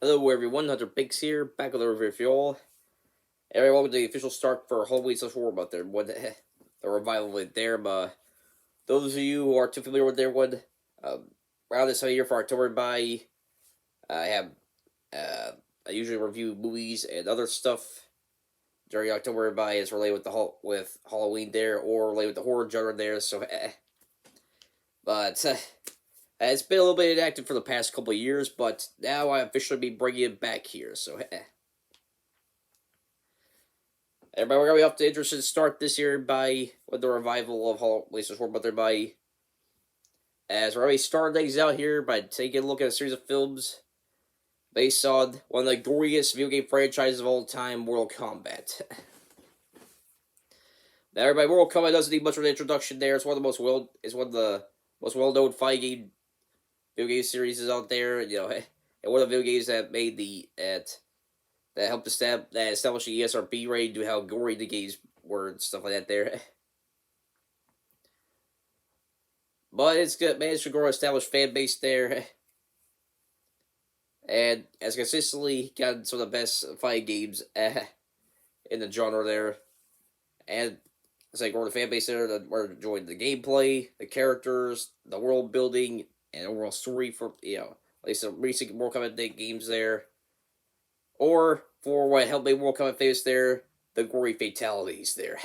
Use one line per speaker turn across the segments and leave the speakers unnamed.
Hello everyone, Hunter Biggs here, back with a review for y'all. Everyone, welcome to the official start for Halloween Social War about there. What the revival of it there, but those of you who are too familiar with their one, around this time of year for October by I have I usually review movies and other stuff during October by is related with with Halloween there or related with the horror genre there. So, but it's been a little bit inactive for the past couple of years, but now I officially be bringing it back here. So. Everybody, we're gonna be off to interesting start this year by with the revival of Halloween Horror, but they're by as we're already starting things out here by taking a look at a series of films based on one of the goriest video game franchises of all time, Mortal Kombat. Now, everybody, Mortal Kombat doesn't need much of an introduction. There, it's one of the most well known fighting game video game series out there. You know, and one of the video games that made that helped establish the ESRB rating to how gory the games were and stuff like that there. But it's good, managed to grow an established fan base there. And has consistently gotten some of the best fighting games in the genre there. And it's like growing the fan base there that we're enjoying the gameplay, the characters, the world building, and overall story for, at least some recent Mortal Kombat games there. Or for what helped make Mortal Kombat famous there, the gory fatalities there.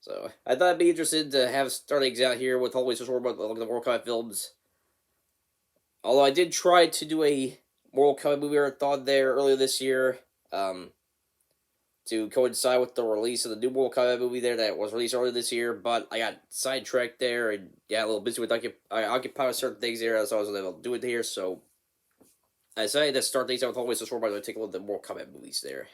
So I thought it'd be interesting to have starting out here with Halloween Social War, but the Mortal Kombat films. Although I did try to do a Mortal Kombat movie marathon there earlier this year, to coincide with the release of the new Mortal Kombat movie there that was released earlier this year, but I got sidetracked there and got a little busy with occupied with certain things here, so I was able to do it here. So I decided to start things out with Halloween Social War by taking a look at the Mortal Kombat movies there.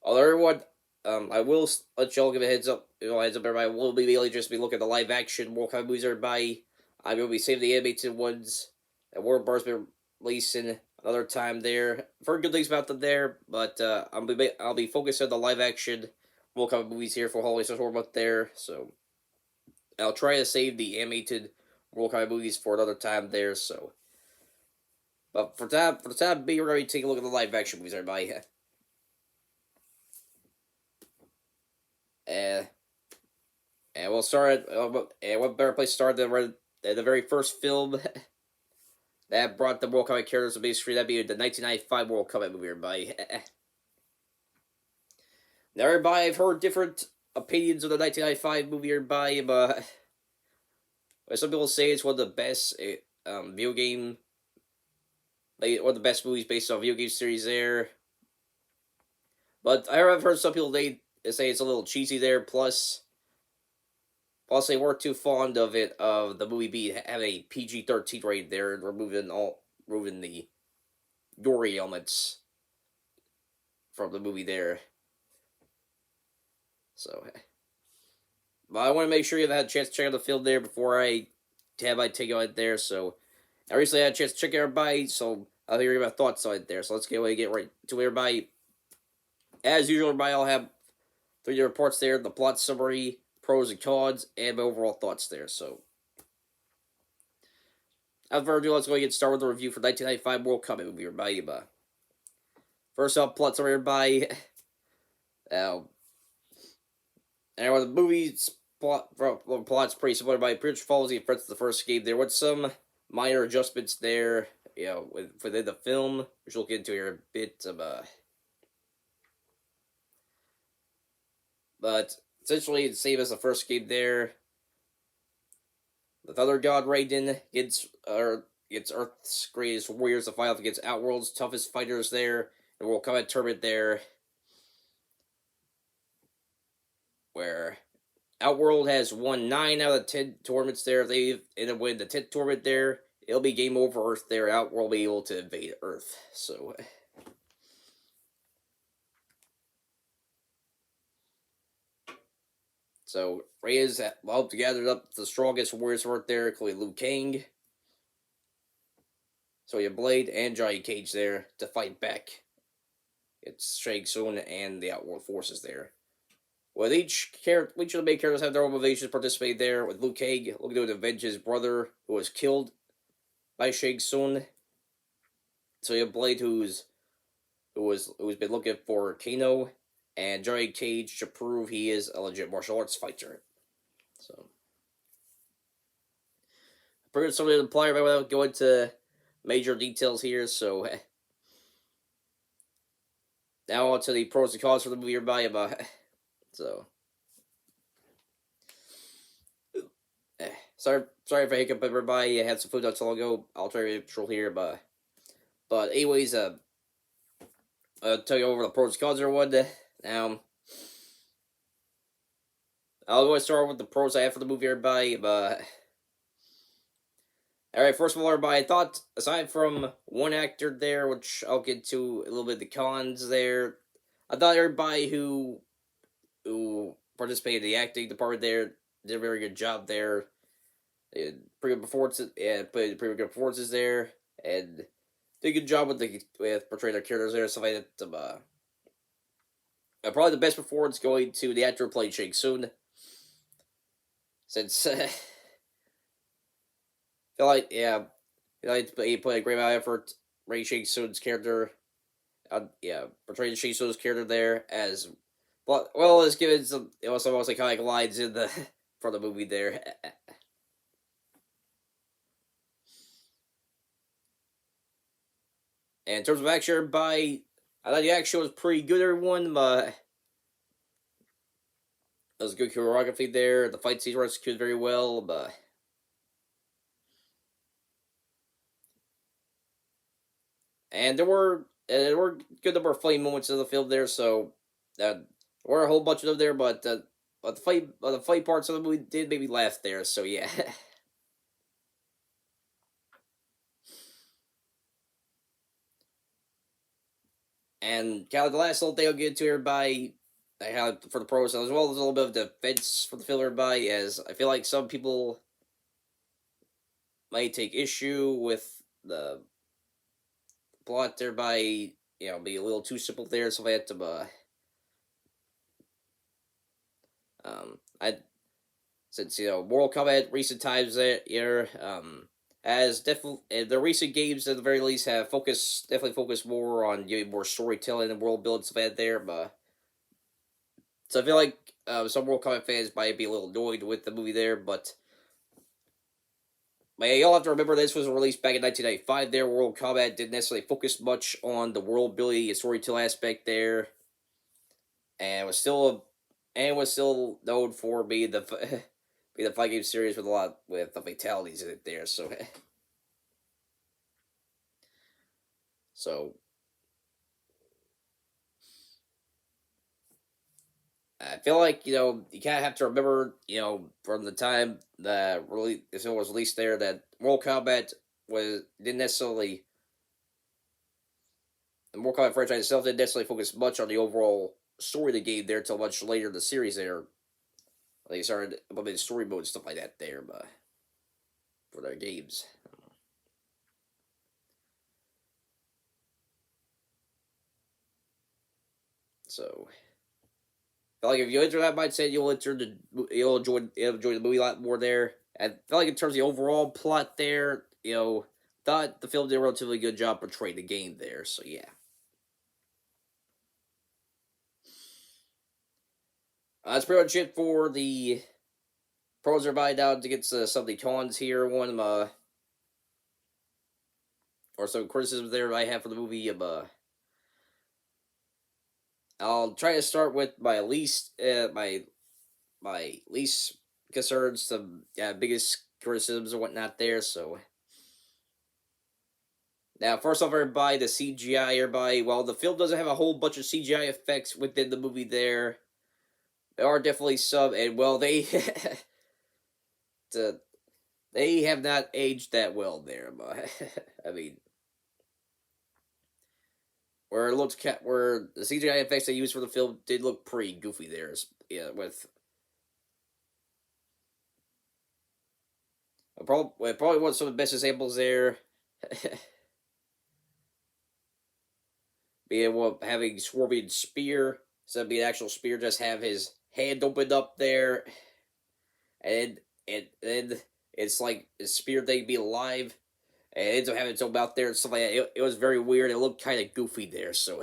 Although everyone, I will let y'all give a heads up. Heads up, everybody. We'll be really just be looking at the live action Mortal Kombat movies, everybody. I'm going to be saving the animated ones that Warner Bros. Been releasing another time there. I've heard good things about them there, but I'll be focused on the live action Mortal Kombat movies here for Halloween Social War there. So I'll try to save the animated Mortal Kombat movies for another time there. So, but for the time being, we're going to be taking a look at the live action movies, everybody. And we'll start and what better place to start than the very first film that brought the Mortal Kombat characters to big screen? That'd be the 1995 Mortal Kombat movie, everybody. Now, everybody, I've heard different opinions of the 1995 movie, everybody, but some people say it's one of the best video game, like one of the best movies based on video game series there. But I've heard some people they say it's a little cheesy there. Plus they weren't too fond of it of the movie having a PG-13 rating there and removing the gory elements from the movie there. So, but I want to make sure you've had a chance to check out the film there before I take you out there. So, I recently had a chance to check out everybody, so I'll hear your thoughts on it there. So let's get right to everybody. As usual, everybody, I'll have 3 different parts there: the plot summary, pros and cons, and my overall thoughts there. So, without further ado, let's go get started with the review for 1995 World Cup movie, everybody. First up, plot summary, everybody. And the movie's plot's pretty similar, everybody. Pretty much follows the events of the first game there, with some minor adjustments there, within the film, which we'll get into here a bit of But essentially, it's the same as the first game there. The Thunder God Raiden gets Earth's greatest warriors to fight off against Outworld's toughest fighters there. And World Combat Tournament there, where Outworld has won 9 out of 10 tournaments there. If they end up winning the 10th tournament there, it'll be game over Earth there. Outworld will be able to invade Earth. So Reyes helped gathered up the strongest warriors right there, including Liu Kang, Sonya Blade, and Johnny Cage there to fight back. It's Shang Tsung and the Outworld forces there. with each of the main characters have their own motivations to participate there. With Liu Kang looking to avenge his brother who was killed by Shang Tsung. So you have Blade who's been looking for Kano, and Johnny Cage to prove he is a legit martial arts fighter. So pretty much something to imply right without going into major details here. So now on to the pros and cons for the movie. Everybody about so. Sorry if I hiccup everybody. I had some food not so long ago. I'll try to be control here, but anyways, I'll tell you over the pros and cons or one. Now, I'll go start with the pros I have for the movie, everybody. But all right, first of all, everybody, I thought aside from one actor there, which I'll get to a little bit of the cons there, I thought everybody who participated in the acting department there did a very good job there. Pretty good performances, put pretty good performances there, and did a good job with portraying their characters there. So I had probably the best performance going to the actor who played Shang Tsung, since I feel like he played a great amount of effort. Ray Shang Tsung's character, portraying Shang Tsung's character there as well as given some almost iconic lines in the for the movie there. And in terms of action, everybody, I thought the action was pretty good, everyone, but there was good choreography there. The fight scenes were executed very well, but and there were good number of funny moments in the film there. So there were a whole bunch of them there, but the fight parts of the movie did make me laugh there. So yeah. And kind of the last little thing I'll get to everybody, I have for the pros as well as a little bit of defense for the film, everybody, as I feel like some people might take issue with the plot there by be a little too simple there, so I had to I since Mortal Kombat recent times there as definitely the recent games at the very least have definitely focused more on giving more storytelling and world building stuff out there, but so I feel like some Mortal Kombat fans might be a little annoyed with the movie there, but y'all have to remember this was released back in 1995 there. Mortal Kombat didn't necessarily focus much on the world building and storytelling aspect there, and was still known for being the being the fight game series with a lot with the fatalities in it there. So I feel like you kind of have to remember from the time that really this was released there that Mortal Kombat didn't necessarily the Mortal Kombat franchise itself didn't necessarily focus much on the overall story of the game there until much later in the series there. They started implementing story mode and stuff like that there, but for their games. So, I feel like if you enter that mindset, you'll enjoy the movie a lot more there. And I feel like in terms of the overall plot there, thought the film did a relatively good job portraying the game there. So yeah. That's pretty much it for the pros are by down to get some of the cons here. One or some criticisms there I have for the movie. I'll try to start with my least least concerns, some biggest criticisms and whatnot there. So now, first off, everybody, the CGI, everybody. While the film doesn't have a whole bunch of CGI effects within the movie, there are definitely some, and well, they they have not aged that well there. But I mean, where the CGI effects they used for the film did look pretty goofy there. Yeah, with probably one of some of the best examples there. Being having Scorpion's spear instead of being an actual spear, just have his hand opened up there, and and it's like a spirit thing be alive, and it ends up having its own mouth there and stuff like that. It was very weird. It looked kind of goofy there, so.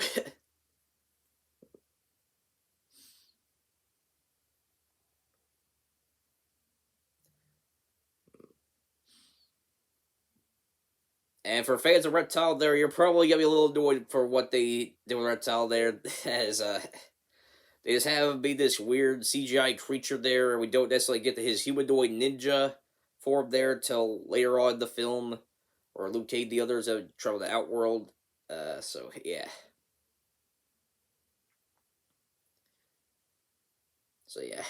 And for fans of Reptile there, you're probably gonna be a little annoyed for what they did with Reptile there, as they just have him be this weird CGI creature there, and we don't necessarily get to his humanoid ninja form there till later on in the film, or Luke Cage the others have traveled the Outworld. So yeah, so yeah.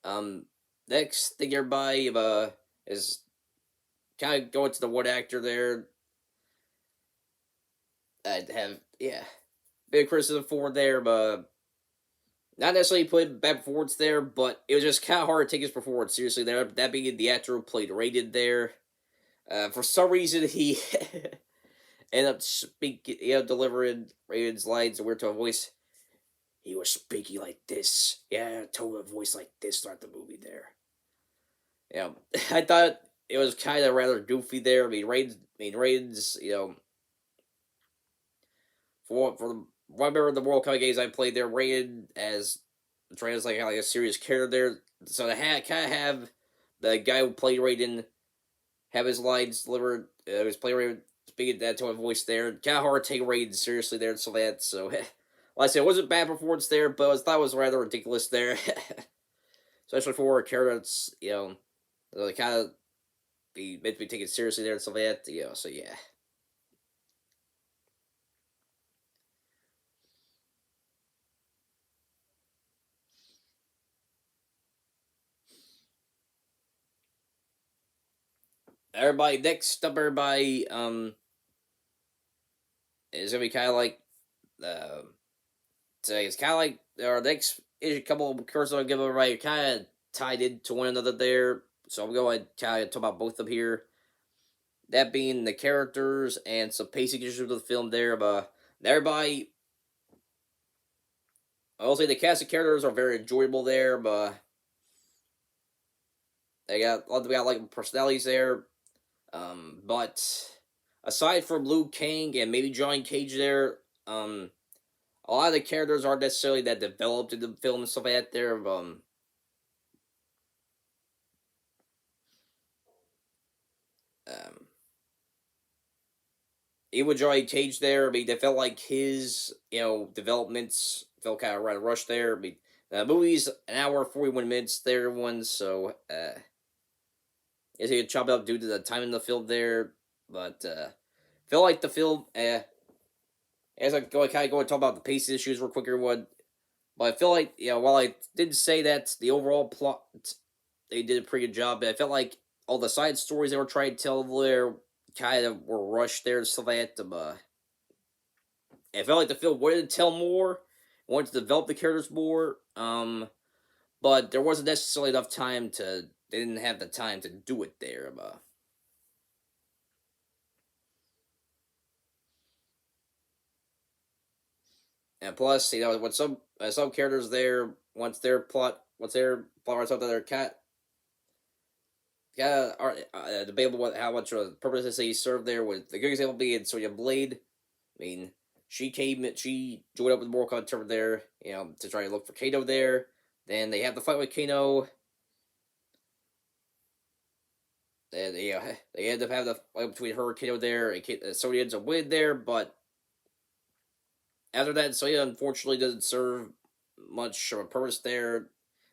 um, Next thing everybody is kind of going to the one actor there. I'd have big criticism for there, but not necessarily putting bad performance there, but it was just kind of hard to take his performance seriously there. That being the actor who played Raiden there. For some reason, he ended up speaking, delivering Raiden's lines in a weird tone of voice. He was speaking like this. Yeah, tone of voice like this throughout the movie there. Yeah, I thought it was kind of rather goofy there. Raiden's, for the one member of the World Cup games I played there, Raiden as trans like a serious character there. So to kind of have the guy who played Raiden have his lines delivered, his play Raiden speaking that tone of voice there. Kind of hard to take Raiden seriously there and so that. So, like I said, it wasn't bad performance there, but I thought it was rather ridiculous there, especially for a character that's really kind of be meant to be taken seriously there and so that. So yeah. Everybody next up, everybody is gonna be kind of like uh, so it's kind of like our next couple of courses I'll give everybody kind of tied into one another there. So I'm going to kind of talk about both of them here. That being the characters and some pacing issues with the film there, but everybody, I'll say the cast of characters are very enjoyable there, but they got like personalities there. But aside from Liu Kang and maybe Johnny Cage there, a lot of the characters aren't necessarily that developed in the film and stuff like that there. Um, Even with Johnny Cage there, I mean, they felt like his, developments felt kind of rather rushed there. I mean, the movie's an hour and 41 minutes there, one, so, it's a chop up due to the time in the film there, but, feel like the film, as I go, kind of go and talk about the pace issues real quicker one, but I feel like, while I did say that the overall plot, they did a pretty good job, but I felt like all the side stories they were trying to tell there kind of were rushed there and stuff like that. I felt like the film wanted to tell more, wanted to develop the characters more, but there wasn't necessarily enough time to. They didn't have the time to do it there. And plus, when some characters there, once their plot runs up to their cat, are debatable how much of a purpose they serve there. With the good example being Sonya Blade, I mean, she joined up with Mortal Kombat there, to try to look for Kano there. Then they have the fight with Kano. And they end up having the fight between her and Kano there, and Sonya ends up winning there. But after that, Sonya unfortunately doesn't serve much of a purpose there,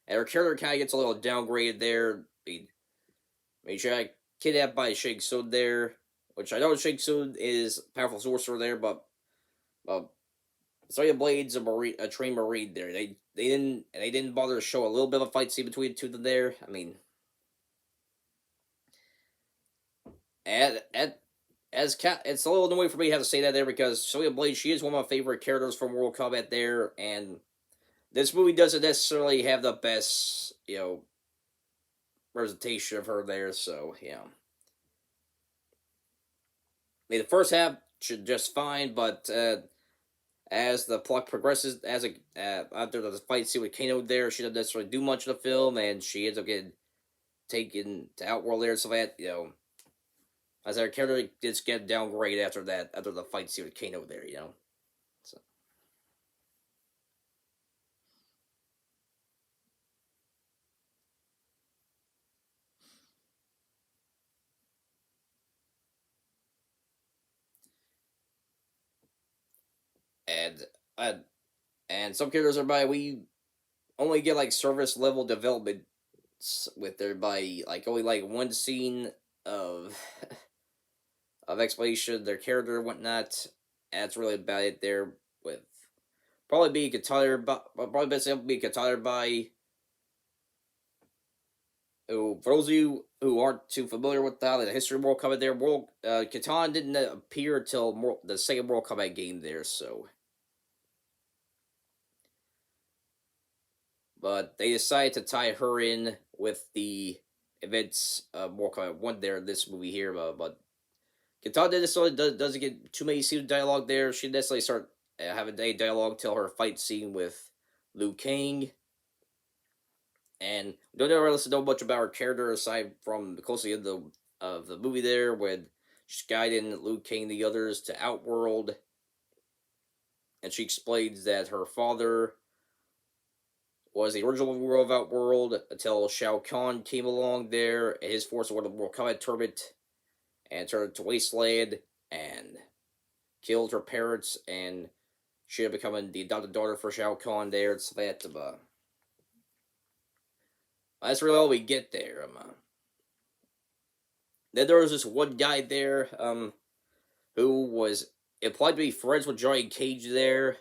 and her character kind of gets a little downgraded there. She got kidnapped by Shang Tsung there, which I know Shang Tsung is a powerful sorcerer there, but Sonya Blade's a trained marine there. They didn't bother to show a little bit of a fight scene between the two of them there. I mean, it's a little annoying for me to have to say that there because Sonya Blade, she is one of my favorite characters from Mortal Kombat there, and this movie doesn't necessarily have the best representation of her there. So I mean, the first half should just fine, but as the plot progresses, as a after the fight scene with Kano there, she doesn't necessarily do much of the film, and she ends up getting taken to Outworld there, so that as her character gets get downgraded after that, after the fight scene with Kano there, So, and uh, and some characters are by we only get like service level development with their by like only like one scene of of explanation, their character and whatnot. And that's really about it there. With probably being retired by probably best able to be retired by who for those of you who aren't too familiar with the history of Mortal Kombat there, World Catan didn't appear until the second Mortal Kombat game there, so but they decided to tie her in with the events of Mortal Kombat 1 there in this movie here, but Katana necessarily doesn't get too many scenes of dialogue there. She necessarily start having a dialogue till her fight scene with Liu Kang. And we don't really know much about her character aside from the close to the end of the movie there when she's guiding Liu Kang and the others to Outworld. And she explains that her father was the original ruler of Outworld until Shao Kahn came along there and his force won the World Combat Tournament and turned to Wasteland and killed her parents, and she had become the adopted daughter for Shao Kahn there. It's that that's really all we get there. Then there was this one guy there who was implied to be friends with Johnny Cage there.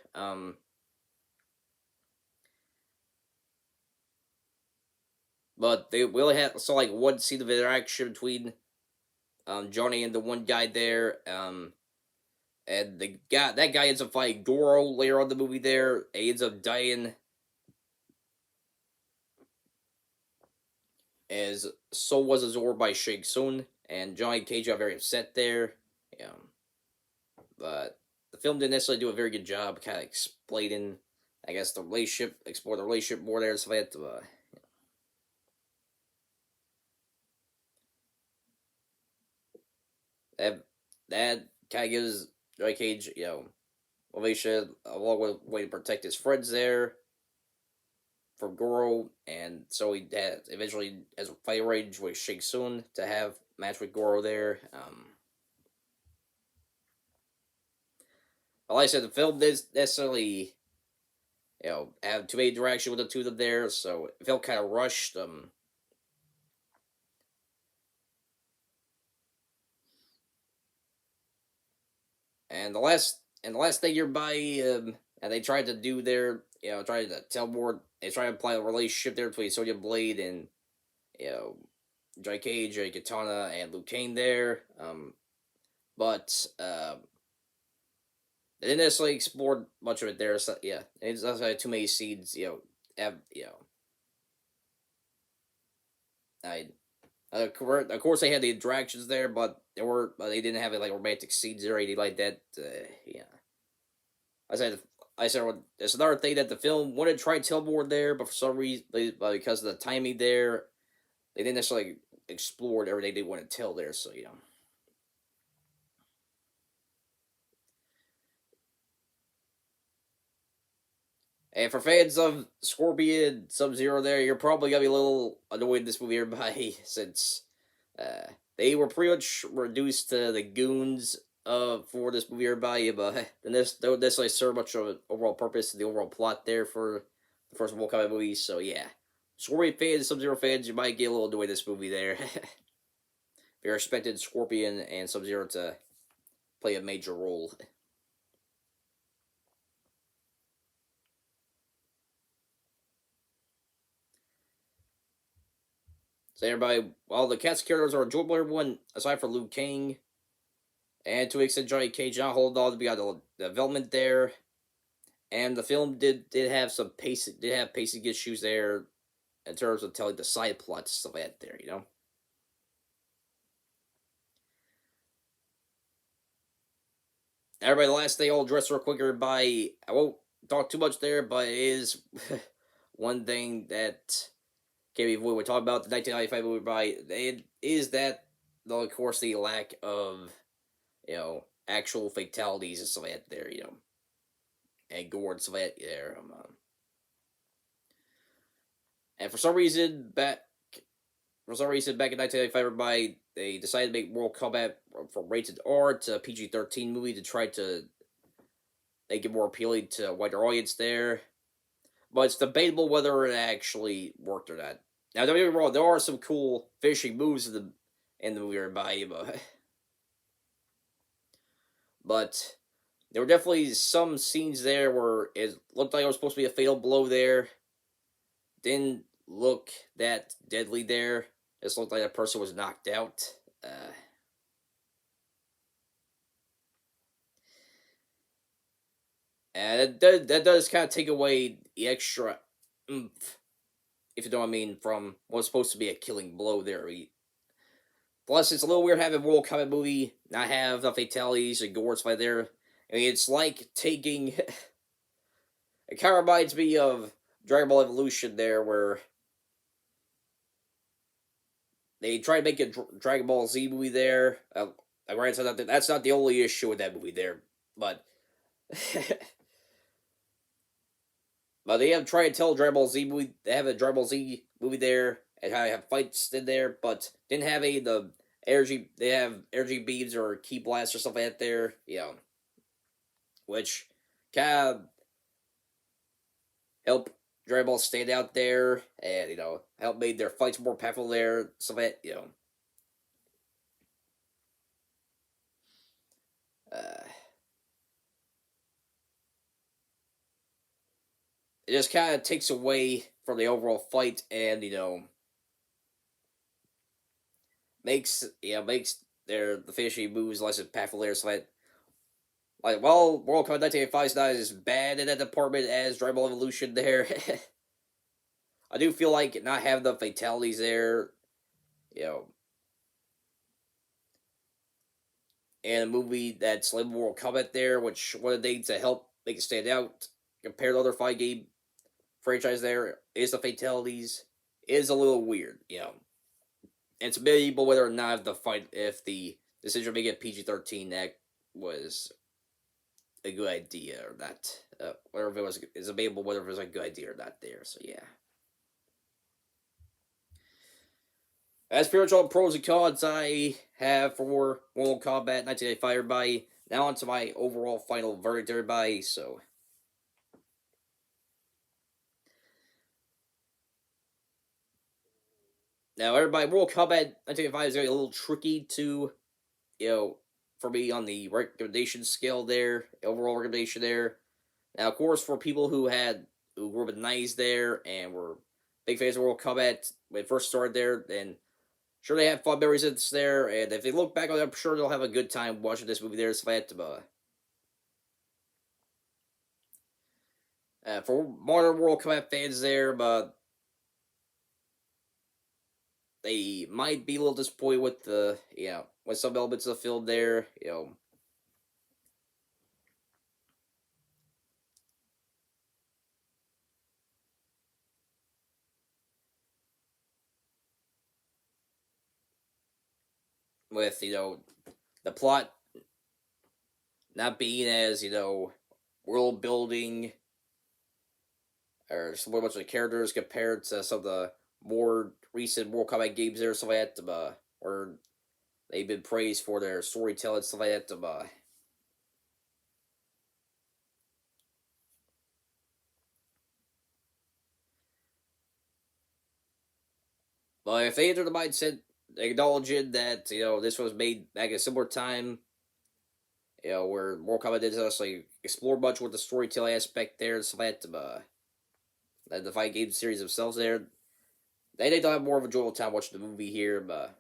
But we only saw like one scene of interaction between Johnny and the one guy there. And that guy ends up fighting Goro later on in the movie there. He ends up dying as so was absorbed by Shang Tsung, and Johnny Cage got very upset there. Yeah. But the film didn't necessarily do a very good job kind of explaining, I guess, the relationship, explore the relationship more there. So that kind of gives Johnny Cage, motivation along with a way to protect his friends there from Goro, and so he eventually has a fight range with Shang Tsung to have a match with Goro there. Like I said, the film didn't necessarily, have too many interaction with the two of them there, so it felt kind of rushed. And the last thing you're by, and they tried to do their, tried to tell more. They tried to apply a relationship there between Sonya Blade and you know Johnny Cage, Johnny Katana, and Liu Kang there. But they didn't necessarily explore much of it there. So yeah, it's not too many scenes. I of course they had the interactions there, but they didn't have like romantic scenes or anything like that. Yeah, I said I said it's another thing that the film wanted to try to tell more there, but for some reason, because of the timing there, they didn't necessarily explore everything they want to tell there. So And for fans of Scorpion Sub Zero, there you're probably gonna be a little annoyed this movie, everybody, since they were pretty much reduced to the goons for this movie, everybody. But this don't necessarily serve much of an overall purpose to the overall plot there for the first Mortal Kombat movie. So yeah, Scorpion fans, Sub Zero fans, you might get a little annoyed this movie there. If you're expecting Scorpion and Sub Zero to play a major role. So everybody, while the cast characters are enjoyable, everyone aside for Liu Kang and to an extent Johnny Cage, not hold on to be the development there, and the film did have some pacing issues there in terms of telling the side plots stuff like that there. Everybody, the last thing I'll address real quick, everybody. I won't talk too much there, but it is one thing that can't be avoided. We talk about the 1995 movie, everybody. It is that, though, of course, the lack of, actual fatalities and stuff like that there, and gore and stuff like that there. And for some reason, back in 1995, everybody, they decided to make Mortal Kombat from rated R to PG-13 movie to try to make it more appealing to a wider audience there. But it's debatable whether it actually worked or not. Now, don't get me wrong, there are some cool finishing moves in the movie, everybody, but there were definitely some scenes there where it looked like it was supposed to be a fatal blow there. Didn't look that deadly there. It just looked like a person was knocked out. And that does kind of take away the extra oomph, if you know what I mean, from what's supposed to be a killing blow there. Plus, it's a little weird having a Mortal Kombat movie not have the fatalities and gore fight there. I mean, it's like taking. It kind of reminds me of Dragon Ball Evolution there, where they try to make a Dragon Ball Z movie there. That's not the only issue with that movie there, but but they have tried to tell Dragon Ball Z movie. They have a Dragon Ball Z movie there, and how they have fights in there, but didn't have any of the energy. They have energy beams or key blasts or stuff like that there, which kind of help Dragon Ball stand out there, and help made their fights more powerful there. Stuff like that, uh, it just kind of takes away from the overall fight, and makes the finishing moves less impactful there. So Mortal Kombat 1985 is not as bad in that department as Dragon Ball Evolution there. I do feel like not having the fatalities there, you know, and a movie that's like Mortal Kombat there, which one of the things to help make it stand out compared to other fight game franchise there is the fatalities is a little weird, And it's debatable whether or not if the decision to make it PG-13 that was a good idea or not. Whether if it was is debatable whether it was a good idea or not there. So yeah. That's pretty much all the pros and cons I have for Mortal Kombat 1985, everybody. Now on to my overall final verdict, everybody. So now, everybody, Mortal Kombat 1985 is going to be a little tricky to, for me on the recommendation scale there, overall recommendation there. Now, of course, for people who grew up in the 90s there and were big fans of Mortal Kombat when it first started there, then sure they have fun memories of this there, and if they look back on it, I'm sure they'll have a good time watching this movie there. So for modern Mortal Kombat fans there, but they might be a little disappointed with with some elements of the film there, with the plot not being as world building or so much of the characters compared to some of the more recent Mortal Kombat games there, stuff like that, where they've been praised for their storytelling, stuff like that. But if they enter the mindset acknowledging that this was made back at a similar time, where Mortal Kombat didn't actually explore much with the storytelling aspect there, and stuff like that, the fight game series themselves there, they don't have more of a enjoyable time watching the movie here, but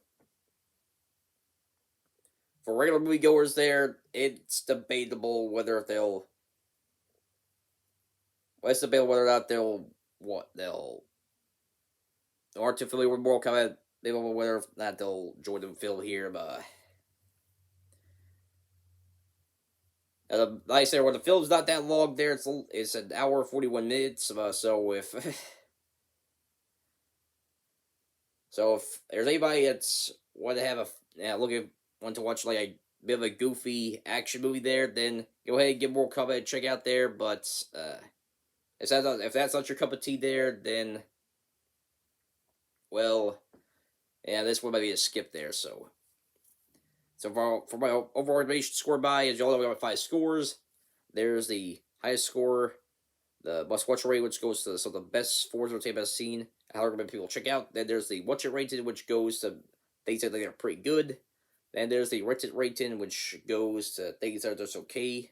for regular moviegoers there, it's debatable whether they'll. Well, it's debatable whether or not they'll aren't too familiar with Mortal Kombat. They don't know whether or not they'll enjoy the film here, but Like I said, when the film's not that long, there it's an hour 41 minutes. So if so, if there's anybody that's want to have a want to watch like a bit of a goofy action movie there, then go ahead and give Mortal Kombat a check out there. But if that's not your cup of tea there, then well, yeah, this one might be a skip there. So for my overall information scored by, as y'all know, we got 5 scores. There's the highest score, the must watch rate, which goes to some of the best Forza tape I've seen. I recommend people check out. Then there's the watch it rated, which goes to things that are pretty good. Then there's the rent it rating, which goes to things that are just okay.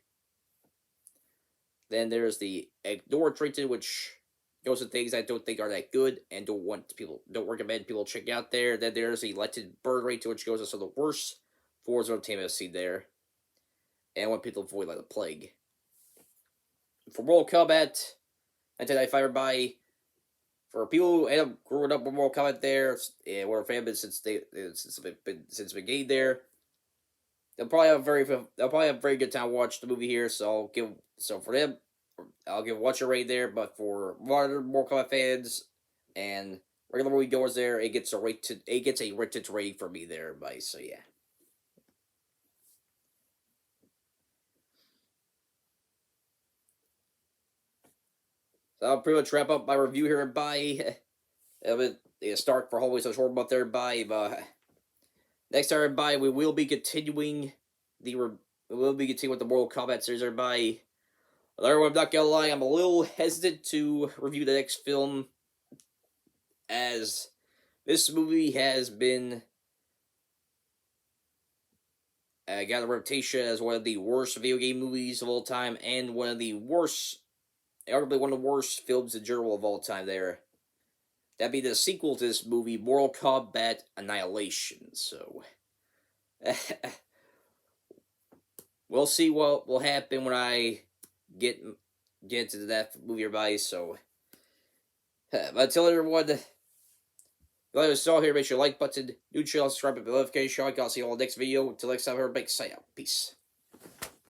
Then there's the ignore it rating, which goes to things I don't think are that good and don't recommend people check out there. Then there's the let it burn rating, which goes to some of the worst Forza entertainment I've seen there, and what people avoid like the plague. For Mortal Kombat 1995, everybody. For people who end up growing up with Mortal Kombat there, and were fans since the beginning there, they'll probably have a very good time watching the movie here. For them, I'll give watch a rate there. But for modern Mortal Kombat fans and regular movie goers there, it gets a rated rating for me there, everybody. So yeah. So I'll pretty much wrap up my review here, everybody. Start for Halloween, so short month, everybody. But next time, everybody, we will be continuing with the Mortal Kombat series, everybody. Although I'm not gonna lie, I'm a little hesitant to review the next film, as this movie has been got a reputation as one of the worst video game movies of all time, and arguably one of the worst films in general of all time there. That'd be the sequel to this movie, Mortal Kombat Annihilation. So, we'll see what will happen when I get into that movie, everybody. So, but until everyone, if you like what you saw here, make sure you like button, new channel, subscribe, and notification. I'll see you all in the next video. Until next time, everybody, sign out. Peace.